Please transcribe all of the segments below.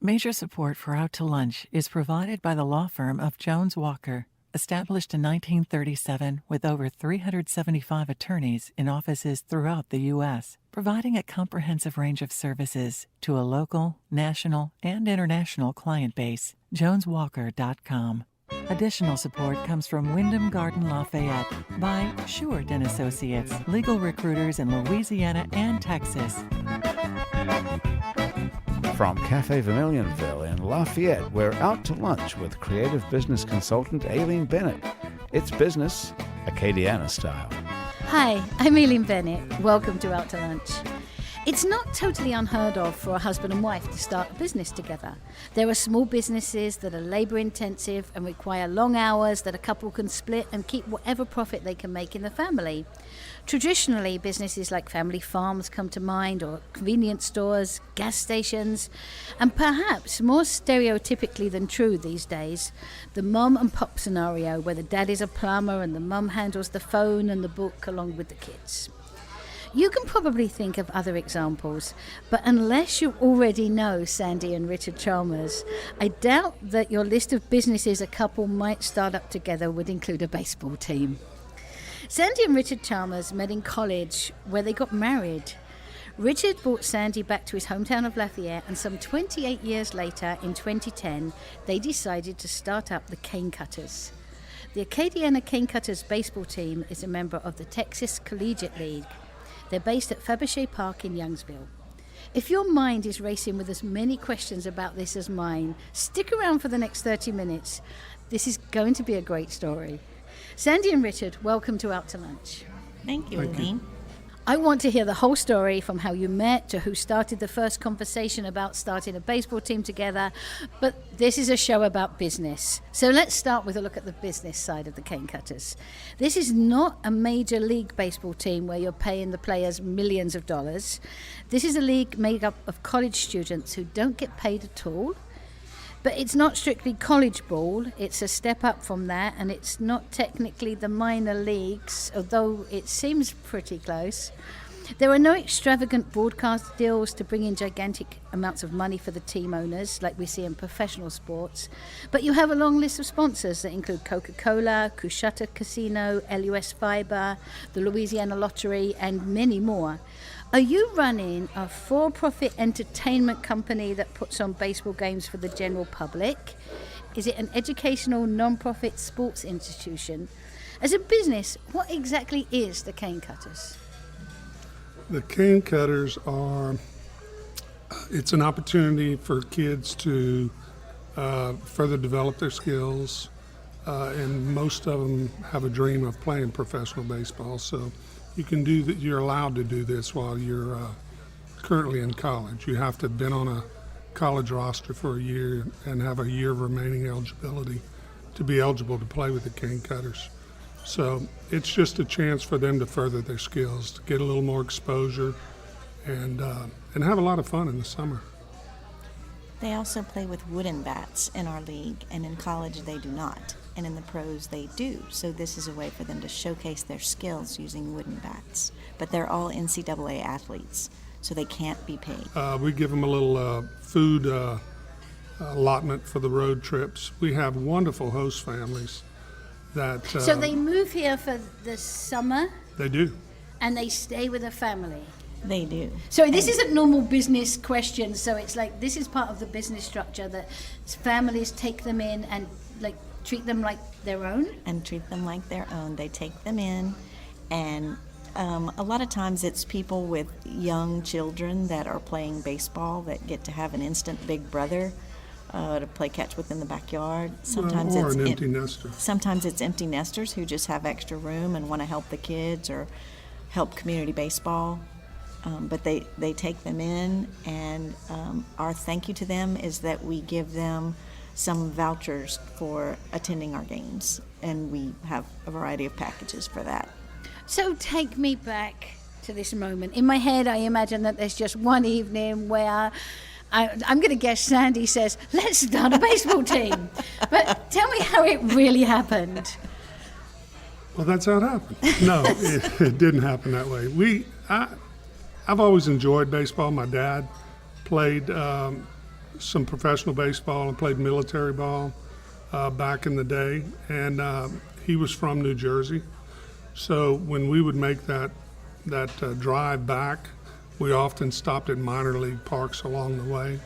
Major support for Out to Lunch is provided by the law firm of Jones Walker, established in 1937 with over 375 attorneys in offices throughout the U.S., providing a comprehensive range of services to a local, national, and international client base. JonesWalker.com. Additional support comes from Wyndham Garden Lafayette by Shewart & Associates, legal recruiters in Louisiana and Texas. From Cafe Vermilionville in Lafayette, we're out to lunch with creative business consultant Aileen Bennett. It's business, Acadiana style. Hi, I'm Aileen Bennett. Welcome to Out to Lunch. It's not totally unheard of for a husband and wife to start a business together. There are small businesses that are labor-intensive and require long hours that a couple can split and keep whatever profit they can make in the family. Traditionally, businesses like family farms come to mind, or convenience stores, gas stations, and perhaps more stereotypically than true these days, the mum and pop scenario where the dad is a plumber and the mum handles the phone and the book along with the kids. You can probably think of other examples, but unless you already know Sandi and Richard Chalmers, I doubt that your list of businesses a couple might start up together would include a baseball team. Sandi and Richard Chalmers met in college, where they got married. Richard brought Sandi back to his hometown of Lafayette, and some 28 years later, in 2010, they decided to start up the Cane Cutters. The Acadiana Cane Cutters baseball team is a member of the Texas Collegiate League. They're based at Fabacher Park in Youngsville. If your mind is racing with as many questions about this as mine, stick around for the next 30 minutes. This is going to be a great story. Sandi and Richard, welcome to Out to Lunch. Thank you, Aileen. I want to hear the whole story, from how you met to who started the first conversation about starting a baseball team together, but this is a show about business. So let's start with a look at the business side of the Cane Cutters. This is not a major league baseball team where you're paying the players millions of dollars. This is a league made up of college students who don't get paid at all. But it's not strictly college ball, it's a step up from that, and it's not technically the minor leagues, although it seems pretty close. There are no extravagant broadcast deals to bring in gigantic amounts of money for the team owners like we see in professional sports, but you have a long list of sponsors that include Coca-Cola, Coushatta Casino, LUS Fiber, the Louisiana Lottery, and many more. Are you running a for-profit entertainment company that puts on baseball games for the general public? Is it an educational, non-profit sports institution? As a business, what exactly is the Cane Cutters? The Cane Cutters it's an opportunity for kids to further develop their skills, and most of them have a dream of playing professional baseball. So you can do that. You're allowed to do this while you're currently in college. You have to have been on a college roster for a year and have a year of remaining eligibility to be eligible to play with the Cane Cutters. So it's just a chance for them to further their skills, to get a little more exposure, and have a lot of fun in the summer. They also play with wooden bats in our league, and in college they do not. And in the pros they do. So this is a way for them to showcase their skills using wooden bats. But they're all NCAA athletes, so they can't be paid. We give them a little food allotment for the road trips. We have wonderful host families that... So they move here for the summer? They do. And they stay with a family? They do. So this isn't normal business questions. So it's like, this is part of the business structure that families take them in and treat them like their own? And treat them like their own. They take them in, and a lot of times it's people with young children that are playing baseball that get to have an instant big brother to play catch with in the backyard. Sometimes or an empty nester. Sometimes it's empty nesters who just have extra room and want to help the kids or help community baseball. But they take them in, and our thank you to them is that we give them some vouchers for attending our games, and we have a variety of packages for that. So take me back to this moment. In my head, I imagine that there's just one evening where I'm going to guess Sandi says, let's start a baseball team. But tell me how it really happened. Well, that's how it happened. No, it didn't happen that way. I've always enjoyed baseball. My dad played some professional baseball and played military ball back in the day, and he was from New Jersey. So when we would make that drive back, we often stopped at minor league parks along the way.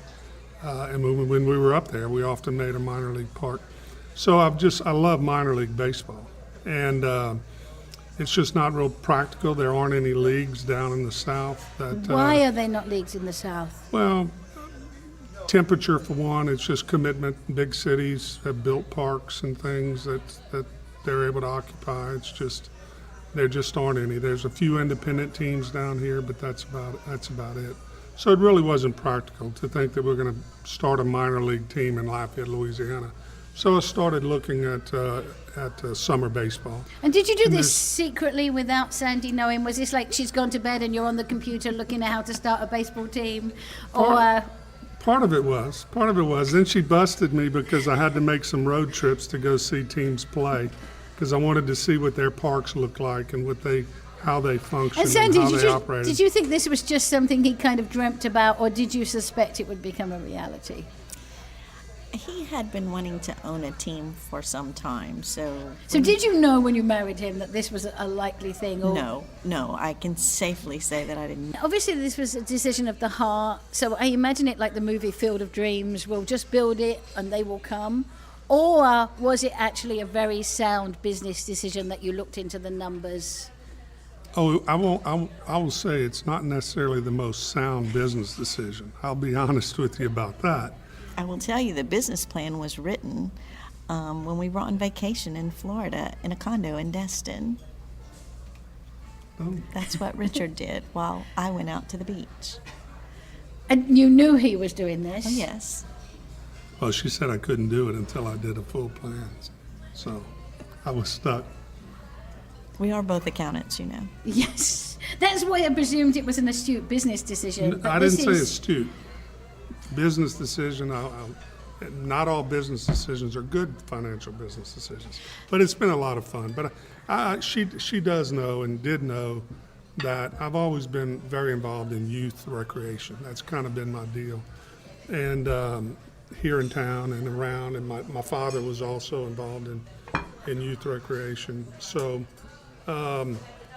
And when we were up there, we often made a minor league park. So I love minor league baseball. And it's just not real practical. There aren't any leagues down in the South. Why are there not leagues in the South? Well, temperature for one, it's just commitment. Big cities have built parks and things that they're able to occupy. It's just, there just aren't any. There's a few independent teams down here, but that's about it. So it really wasn't practical to think that we're going to start a minor league team in Lafayette, Louisiana. So I started looking at summer baseball. And did you do this secretly without Sandi knowing? Was this like she's gone to bed and you're on the computer looking at how to start a baseball team? Part of it was. Then she busted me because I had to make some road trips to go see teams play because I wanted to see what their parks looked like and how they function and Sandi, how they operated. Did you think this was just something he kind of dreamt about, or did you suspect it would become a reality? He had been wanting to own a team for some time, so did you know when you married him that this was a likely thing? Or? No, I can safely say that I didn't. Obviously, this was a decision of the heart, so I imagine it like the movie Field of Dreams. We'll just build it and they will come. Or was it actually a very sound business decision that you looked into the numbers? Oh, I will say it's not necessarily the most sound business decision. I'll be honest with you about that. I will tell you the business plan was written when we were on vacation in Florida in a condo in Destin. Oh. That's what Richard did while I went out to the beach. And you knew he was doing this? Oh, yes. Well, she said I couldn't do it until I did a full plan. So I was stuck. We are both accountants, you know. Yes. That's why I presumed it was an astute business decision. I didn't say astute. Business decision, not all business decisions are good financial business decisions, but it's been a lot of fun. But she does know and did know that I've always been very involved in youth recreation. That's kind of been my deal. And here in town and around, and my father was also involved in youth recreation. So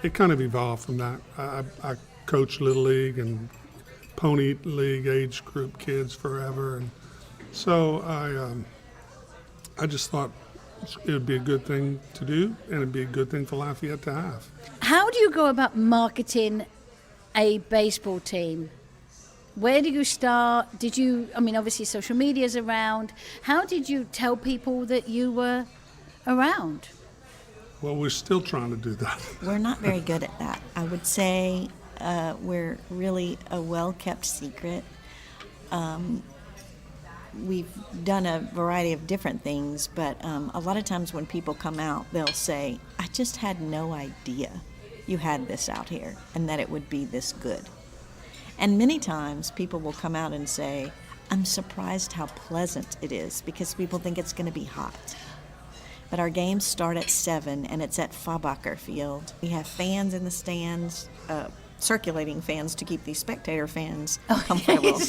it kind of evolved from that. I coached Little League and Pony League age group kids forever, and so I just thought it would be a good thing to do, and it'd be a good thing for Lafayette to have. How do you go about marketing a baseball team? Where do you start? Obviously social media's around. How did you tell people that you were around? Well, we're still trying to do that. We're not very good at that. I would say we're really a well-kept secret. We've done a variety of different things, but a lot of times when people come out, they'll say, I just had no idea you had this out here and that it would be this good. And many times people will come out and say, I'm surprised how pleasant it is because people think it's going to be hot. But our games start at 7 and it's at Fabacher Field. We have fans in the stands, circulating fans to keep these spectator fans comfortable.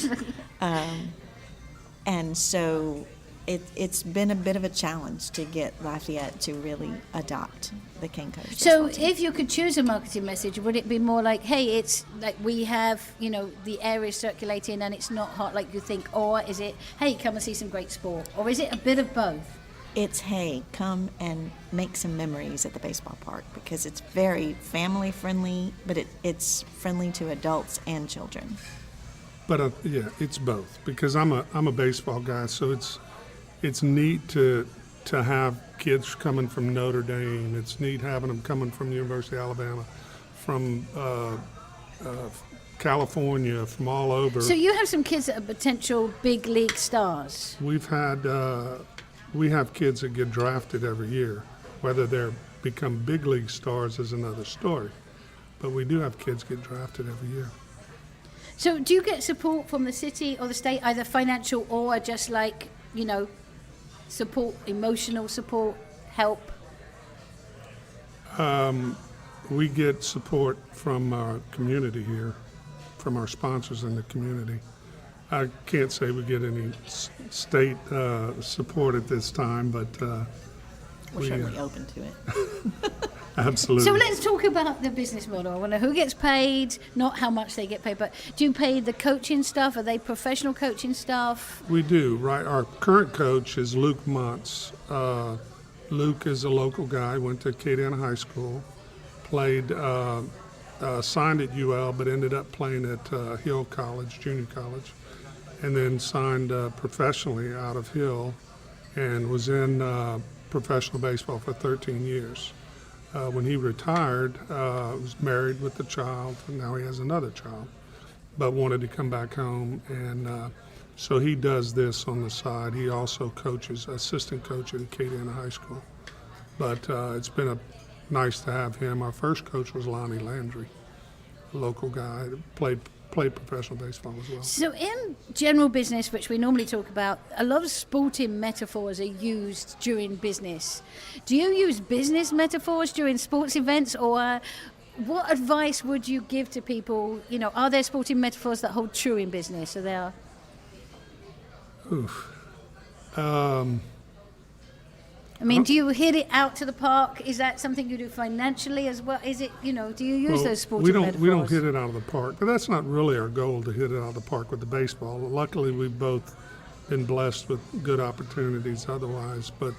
And so it's been a bit of a challenge to get Lafayette to really adopt the Cane Cutters. So if you could choose a marketing message, would it be more like, hey, it's like we have, the air is circulating and it's not hot like you think, or is it, hey, come and see some great sport, or is it a bit of both? It's, hey, come and make some memories at the baseball park because it's very family friendly, but it's friendly to adults and children. But yeah, it's both because I'm a baseball guy, so it's neat to have kids coming from Notre Dame. It's neat having them coming from the University of Alabama, from California, from all over. So you have some kids that are potential big league stars. We have kids that get drafted every year. Whether they become big league stars is another story. But we do have kids get drafted every year. So do you get support from the city or the state, either financial or just like, support, emotional support, help? We get support from our community here, from our sponsors in the community. I can't say we get any state support at this time, but We're certainly open to it. absolutely. So let's talk about the business model. I wonder who gets paid, not how much they get paid, but do you pay the coaching staff? Are they professional coaching staff? We do, right. Our current coach is Luke Montz. Luke is a local guy, went to Acadiana High School, played, signed at UL, but ended up playing at Hill College, junior college, and then signed professionally out of Hill and was in professional baseball for 13 years. When he retired, was married with a child, and now he has another child, but wanted to come back home, and so he does this on the side. He also coaches, assistant coach at Acadiana High School. But it's been nice to have him. Our first coach was Lonnie Landry, a local guy that played professional baseball as well. So in general business, which we normally talk about, a lot of sporting metaphors are used during business. Do you use business metaphors during sports events, or what advice would you give to people? You know, are there sporting metaphors that hold true in business? Are there? I mean, do you hit it out to the park? Is that something you do financially as well? Is it, do you use those sporting metaphors? We don't hit it out of the park, but that's not really our goal, to hit it out of the park with the baseball. Luckily, we've both been blessed with good opportunities otherwise, but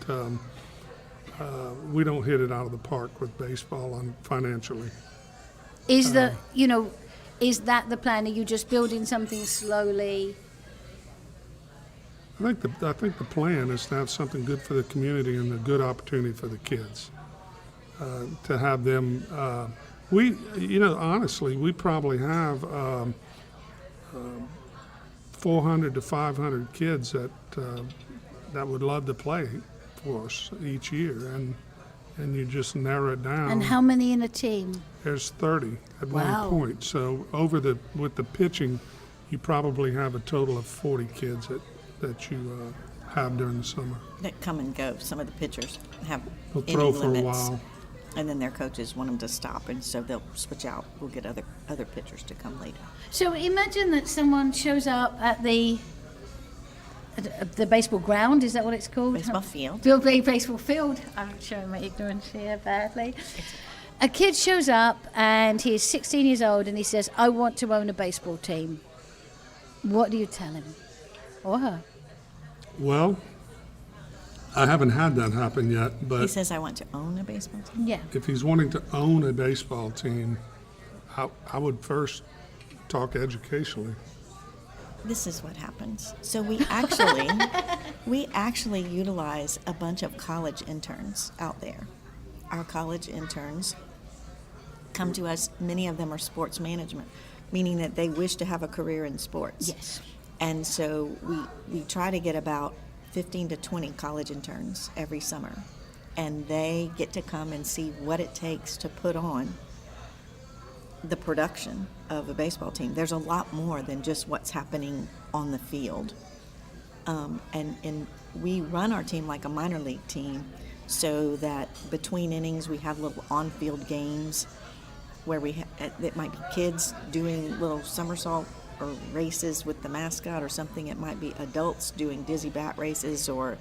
we don't hit it out of the park with baseball financially. Is is that the plan? Are you just building something slowly? I think the plan is to have something good for the community and a good opportunity for the kids. To have them, honestly, we probably have 400 to 500 kids that would love to play for us each year, and you just narrow it down. And how many in a team? There's 30 at Wow. one point. So with the pitching, you probably have a total of 40 kids that you have during the summer. That come and go. Some of the pitchers have They'll inning throw for a limits, while. and then their coaches want them to stop, and so they'll switch out. We'll get other pitchers to come later. So imagine that someone shows up at the baseball ground. Is that what it's called? Baseball field. Baseball field. I'm showing my ignorance here badly. A kid shows up and he is 16 years old and he says, "I want to own a baseball team." What do you tell him? Or her? Well, I haven't had that happen yet, but He says, "I want to own a baseball team." Yeah. if he's wanting to own a baseball team, I would first talk educationally. This is what happens. So we actually utilize a bunch of college interns out there. Our college interns come to us. Many of them are sports management, meaning that they wish to have a career in sports. Yes. And so we try to get about 15 to 20 college interns every summer, and they get to come and see what it takes to put on the production of a baseball team. There's a lot more than just what's happening on the field. And we run our team like a minor league team, so that between innings we have little on-field games where it might be kids doing little somersault or races with the mascot or something. It might be adults doing dizzy bat races or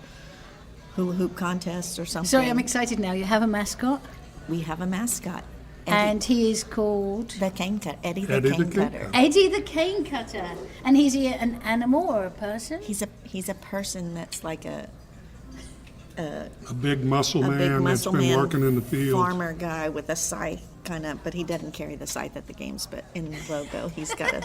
hula hoop contests or something. Sorry, I'm excited now. You have a mascot? We have a mascot. And he is called? The cane cutter, Eddie the Eddie the cane cane cutter. cutter. Eddie the Cane Cutter. And is he an animal or a person? He's a person that's like a A big muscle big man that's muscle been man, working in the field. farmer guy with a scythe, kind of, but he doesn't carry the scythe at the games. But in the logo, he's got a.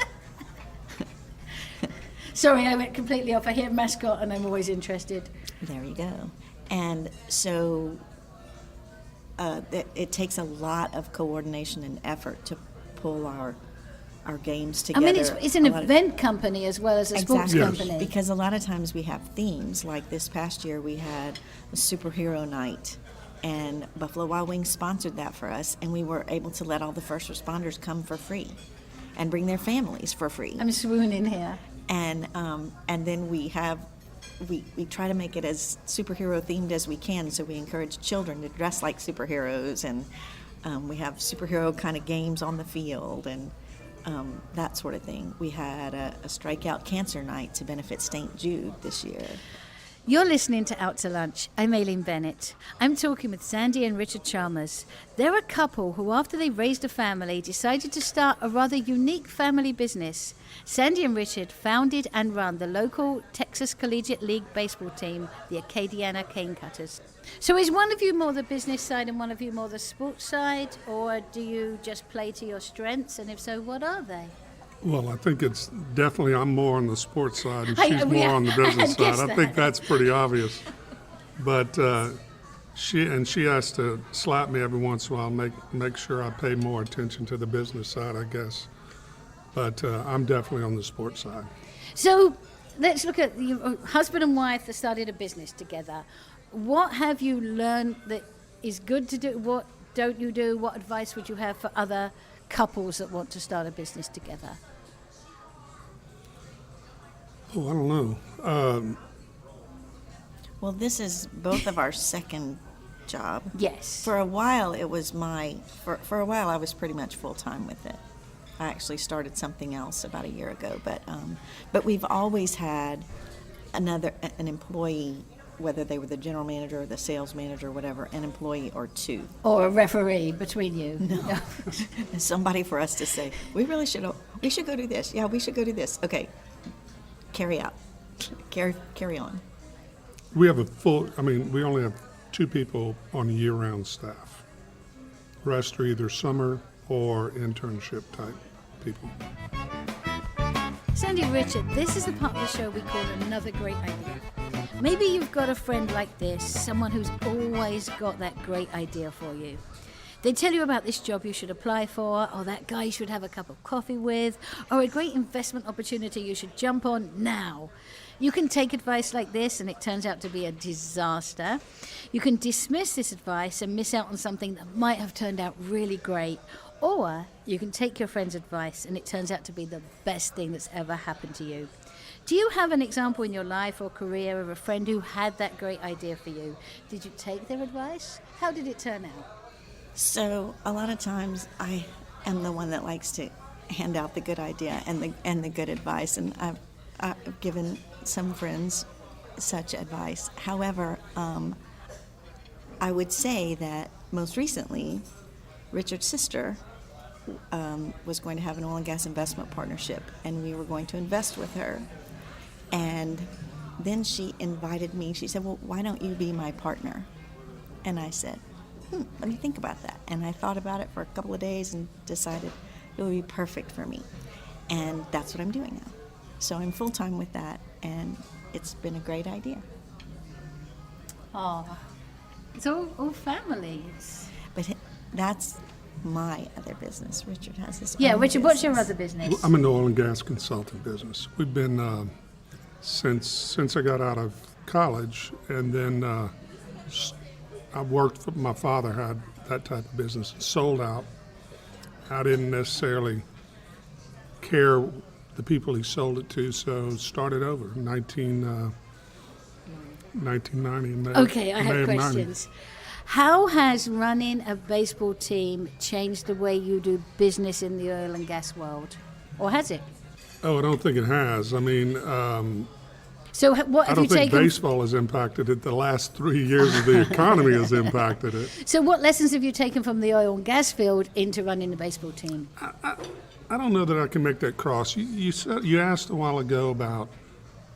Sorry, I went completely off. I hear mascot and I'm always interested. There you go. And so it takes a lot of coordination and effort to pull our games I together. mean, it's an A lot of- event company as well as a sports Exactly. company. Because a lot of times we have themes. Like this past year, we had a superhero night, and Buffalo Wild Wings sponsored that for us, and we were able to let all the first responders come for free and bring their families for free. I'm swooning here. And then we try to make it as superhero themed as we can, so we encourage children to dress like superheroes, and we have superhero kind of games on the field, and that sort of thing. We had a strikeout cancer night to benefit St. Jude this year. You're listening to Out to Lunch. I'm Aileen Bennett. I'm talking with Sandi and Richard Chalmers. They're a couple who, after they raised a family, decided to start a rather unique family business. Sandi and Richard founded and run the local Texas Collegiate League baseball team, the Acadiana Cane Cutters. So is one of you more the business side and one of you more the sports side, or do you just play to your strengths? And if so, what are they? Well, I think it's definitely I'm more on the sports side and she's more on the business side. I think that's pretty obvious. But she has to slap me every once in a while, make sure I pay more attention to the business side, I guess. But I'm definitely on the sports side. So let's look at your husband and wife that started a business together. What have you learned that is good to do? What don't you do? What advice would you have for other couples that want to start a business together? Oh, I don't know. Well, this is both of our second job. Yes. For a while, it was for a while I was pretty much full-time with it. I actually started something else about a year ago, but we've always had an employee, whether they were the general manager or the sales manager or whatever, an employee or two. Or a referee between you. No. Somebody for us to say, we should go do this. Yeah, we should go do this. Okay, carry on. We have we only have 2 people on a year-round staff. The rest are either summer or internship type people. Sandi, Richard, this is the part of the show we call Another Great Idea. Maybe you've got a friend like this, someone who's always got that great idea for you. They tell you about this job you should apply for, or that guy you should have a cup of coffee with, or a great investment opportunity you should jump on now. You can take advice like this and it turns out to be a disaster. You can dismiss this advice and miss out on something that might have turned out really great. Or you can take your friend's advice and it turns out to be the best thing that's ever happened to you. Do you have an example in your life or career of a friend who had that great idea for you? Did you take their advice? How did it turn out? So a lot of times I am the one that likes to hand out the good idea and the good advice, and I've given some friends such advice. However, I would say that most recently, Richard's sister was going to have an oil and gas investment partnership, and we were going to invest with her. And then she invited me. She said, well, why don't you be my partner? And I said, let me think about that. And I thought about it for a couple of days and decided it would be perfect for me. And that's what I'm doing now. So I'm full-time with that, and it's been a great idea. Oh, it's all family. But that's my other business. Richard has his Yeah, own Richard, what's your business. other business? I'm in the oil and gas consulting business. We've been since I got out of college, and then I worked for my father had that type of business. It sold out. I didn't necessarily care the people he sold it to, so started over in 1990. Okay, I have questions. How has running a baseball team changed the way you do business in the oil and gas world? Or has it? Oh, I don't think it has. I mean, So what I have don't you think taken? baseball has impacted it. The last 3 years of the economy has impacted it. So what lessons have you taken from the oil and gas field into running the baseball team? I don't know that I can make that cross. You asked a while ago about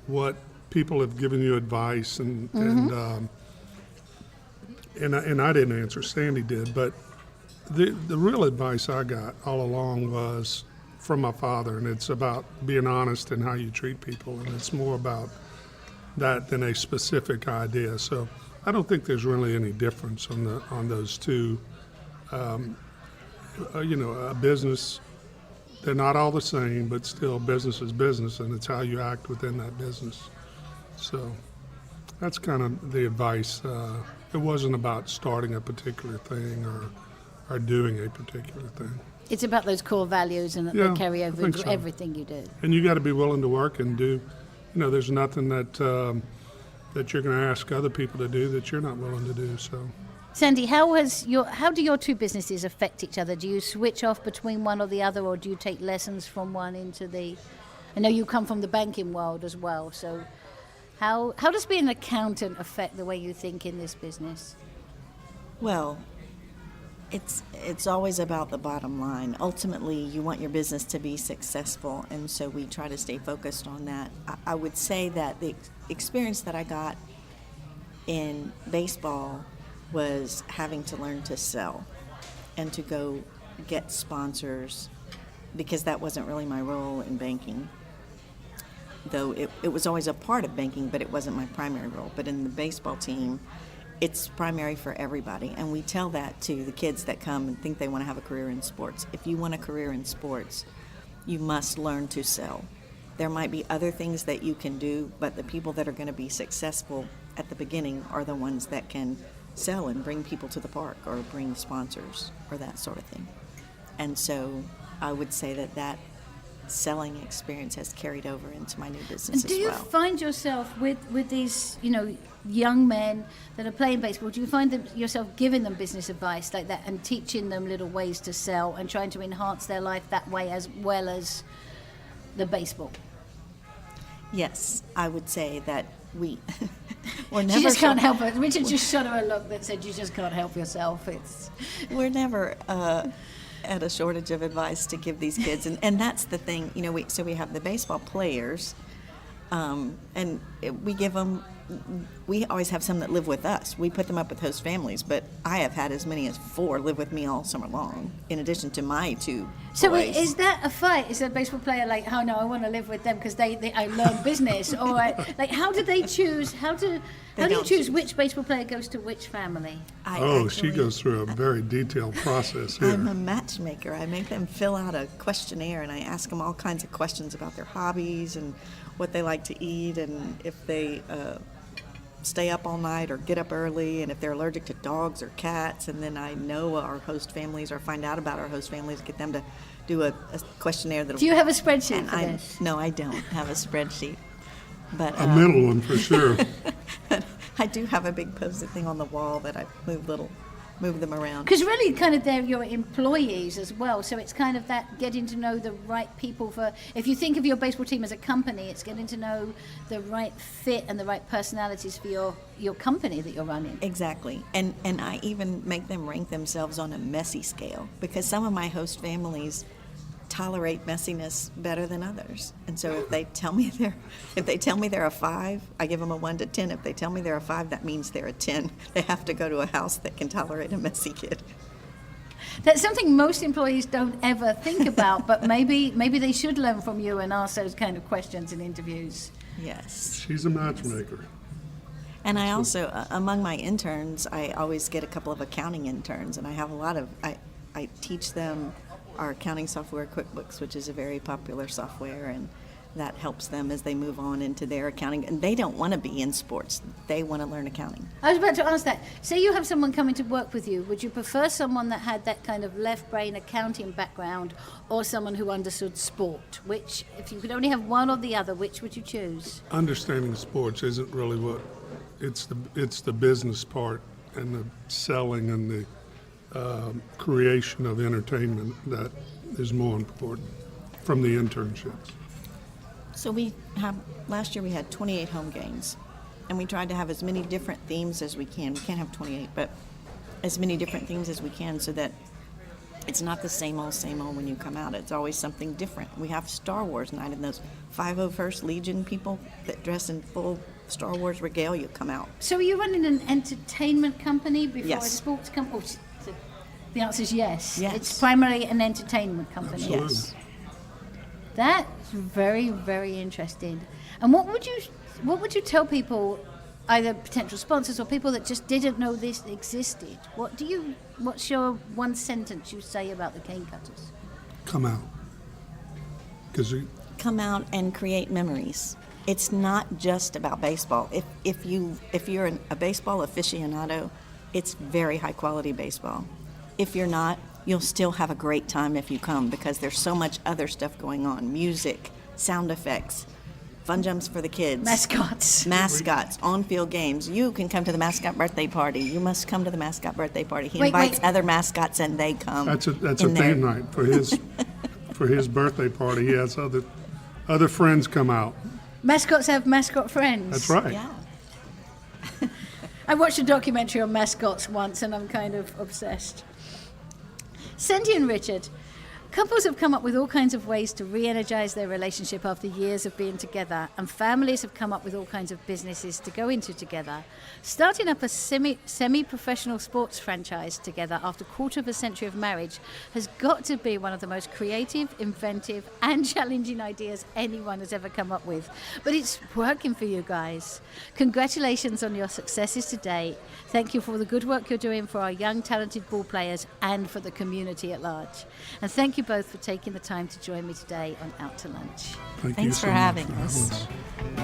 what people have given you advice, and I didn't answer. Sandi did, but the real advice I got all along was from my father, and it's about being honest in how you treat people, and it's more about that than a specific idea. So I don't think there's really any difference on those two. A business, they're not all the same, but still business is business, and it's how you act within that business. So that's kind of the advice. It wasn't about starting a particular thing or doing a particular thing. It's about those core values and that Yeah, they carry I over think into so. everything you do. And you got to be willing to work and do. There's nothing that you're going to ask other people to do that you're not willing to do. So. Sandi, how do your two businesses affect each other? Do you switch off between one or the other, or do you take lessons from one into the? I know you come from the banking world as well, so how does being an accountant affect the way you think in this business? Well, it's always about the bottom line. Ultimately, you want your business to be successful, and so we try to stay focused on that. I would say that the experience that I got in baseball was having to learn to sell and to go get sponsors, because that wasn't really my role in banking, though it was always a part of banking, but it wasn't my primary role. But in the baseball team, it's primary for everybody, and we tell that to the kids that come and think they want to have a career in sports. If you want a career in sports, you must learn to sell. There might be other things that you can do, but the people that are going to be successful at the beginning are the ones that can sell and bring people to the park or bring sponsors or that sort of thing. And so I would say that selling experience has carried over into my new business And do as you well. find yourself with these, young men that are playing baseball, do you find yourself giving them business advice like that and teaching them little ways to sell and trying to enhance their life that way as well as the baseball? Yes, I would say that we're never She just can't help it. Richard just shot her a look that said, you just can't help yourself. We're never at a shortage of advice to give these kids, and that's the thing. We have the baseball players, and we give them. We always have some that live with us. We put them up with host families, but I have had as many as 4 live with me all summer long, in addition to my 2 So boys. is that a fight? Is a baseball player like, oh no, I want to live with them because I learn business, or how do they choose? How do you choose which baseball player goes to which family? She goes through a very detailed process here. I'm a matchmaker. I make them fill out a questionnaire, and I ask them all kinds of questions about their hobbies and what they like to eat, and if they stay up all night or get up early, and if they're allergic to dogs or cats. And then I know our host families, or find out about our host families, get them to do a questionnaire. Do you have a spreadsheet for this? No, I don't have a spreadsheet. But A mental one for sure. I do have a big Post-it thing on the wall that I move them around. Because really, kind of, they're your employees as well. So it's kind of that getting to know the right people for. If you think of your baseball team as a company, it's getting to know the right fit and the right personalities for your company that you're running. Exactly, and I even make them rank themselves on a messy scale, because some of my host families tolerate messiness better than others. And so if they tell me they're a 5, I give them a 1 to 10. If they tell me they're a 5, that means they're a 10. They have to go to a house that can tolerate a messy kid. That's something most employees don't ever think about, but maybe they should learn from you and ask those kind of questions in interviews. Yes. She's a matchmaker. And I also, among my interns, I always get a couple of accounting interns, and I have I teach them our accounting software, QuickBooks, which is a very popular software, and that helps them as they move on into their accounting. And they don't want to be in sports. They want to learn accounting. I was about to ask that. Say you have someone coming to work with you. Would you prefer someone that had that kind of left brain accounting background, or someone who understood sport? Which, if you could only have one or the other, which would you choose? Understanding sports isn't really it's the business part and the selling and the creation of entertainment that is more important from the internships. So last year we had 28 home games, and we tried to have as many different themes as we can. We can't have 28, but as many different themes as we can, so that it's not the same old when you come out. It's always something different. We have Star Wars night, and those 501st Legion people that dress in full Star Wars regalia come out. So are you running an entertainment company before Yes. a sports company? The answer is yes. Yes. It's primarily an entertainment company. Absolutely. Yes. That's very, very interesting. And what would you tell people, either potential sponsors or people that just didn't know this existed? What's your one sentence you say about the cane cutters? Come out. Come out and create memories. It's not just about baseball. If you're a baseball aficionado, it's very high quality baseball. If you're not, you'll still have a great time if you come, because there's so much other stuff going on: music, sound effects, fun jumps for the kids. Mascots. On-field games. You can come to the mascot birthday party. You must come to the mascot birthday party. He Wait. invites other mascots and they come. That's a in there. theme night for his birthday party. He has other friends come out. Mascots have mascot friends. That's right. Yeah. I watched a documentary on mascots once and I'm kind of obsessed. Sandi and Richard, couples have come up with all kinds of ways to re-energize their relationship after years of being together, and families have come up with all kinds of businesses to go into together. Starting up a semi-professional sports franchise together after a quarter of a century of marriage has got to be one of the most creative, inventive, and challenging ideas anyone has ever come up with. But it's working for you guys. Congratulations on your successes today. Thank you for the good work you're doing for our young, talented ball players and for the community at large. And thank you both for taking the time to join me today on Out to Lunch. Thank you Thanks so for much having for us.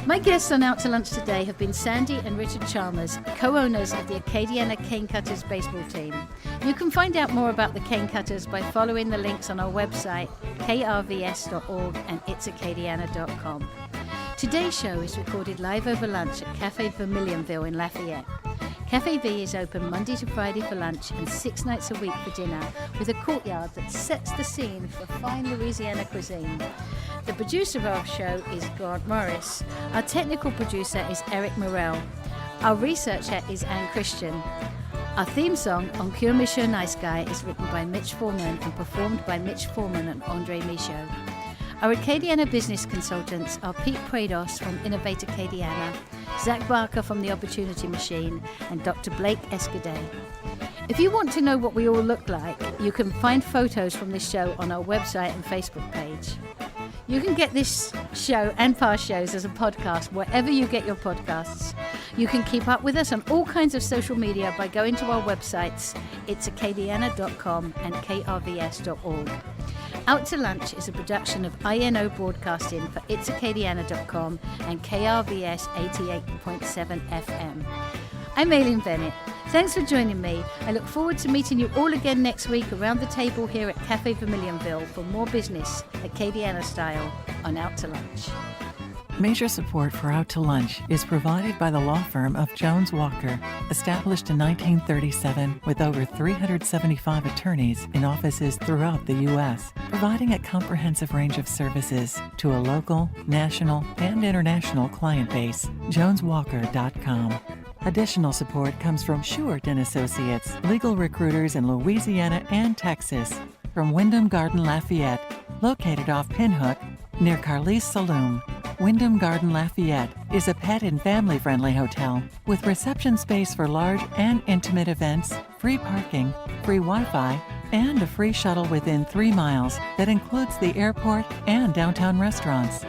My guests on Out to Lunch today have been Sandi and Richard Chalmers, co-owners of the Acadiana Cane Cutters baseball team. You can find out more about the Cane Cutters by following the links on our website, krvs.org and itsacadiana.com. Today's show is recorded live over lunch at Cafe Vermilionville in Lafayette. Cafe V is open Monday to Friday for lunch and 6 nights a week for dinner, with a courtyard that sets the scene for fine Louisiana cuisine. The producer of our show is Grant Morris. Our technical producer is Eric Morell. Our researcher is Anne Christian. Our theme song, On Cure Monsieur Nice Guy, is written by Mitch Foreman and performed by Mitch Foreman and Andre Michaud. Our Acadiana business consultants are Pete Prados from Innovate Acadiana, Zach Barker from The Opportunity Machine, and Dr. Blake Escaday. If you want to know what we all look like, you can find photos from this show on our website and Facebook page. You can get this show and past shows as a podcast wherever you get your podcasts. You can keep up with us on all kinds of social media by going to our websites, itsacadiana.com and krvs.org. Out to Lunch is a production of INO Broadcasting for itsacadiana.com and KRVS 88.7 FM. I'm Aileen Bennett. Thanks for joining me. I look forward to meeting you all again next week around the table here at Cafe Vermilionville for more business, Acadiana style, on Out to Lunch. Major support for Out to Lunch is provided by the law firm of Jones Walker, established in 1937 with over 375 attorneys in offices throughout the U.S., providing a comprehensive range of services to a local, national, and international client base. JonesWalker.com. Additional support comes from Shewart & Associates, legal recruiters in Louisiana and Texas, from Wyndham Garden Lafayette, located off Pinhook, near Carly's Saloon. Wyndham Garden Lafayette is a pet and family-friendly hotel with reception space for large and intimate events, free parking, free Wi-Fi, and a free shuttle within 3 miles that includes the airport and downtown restaurants.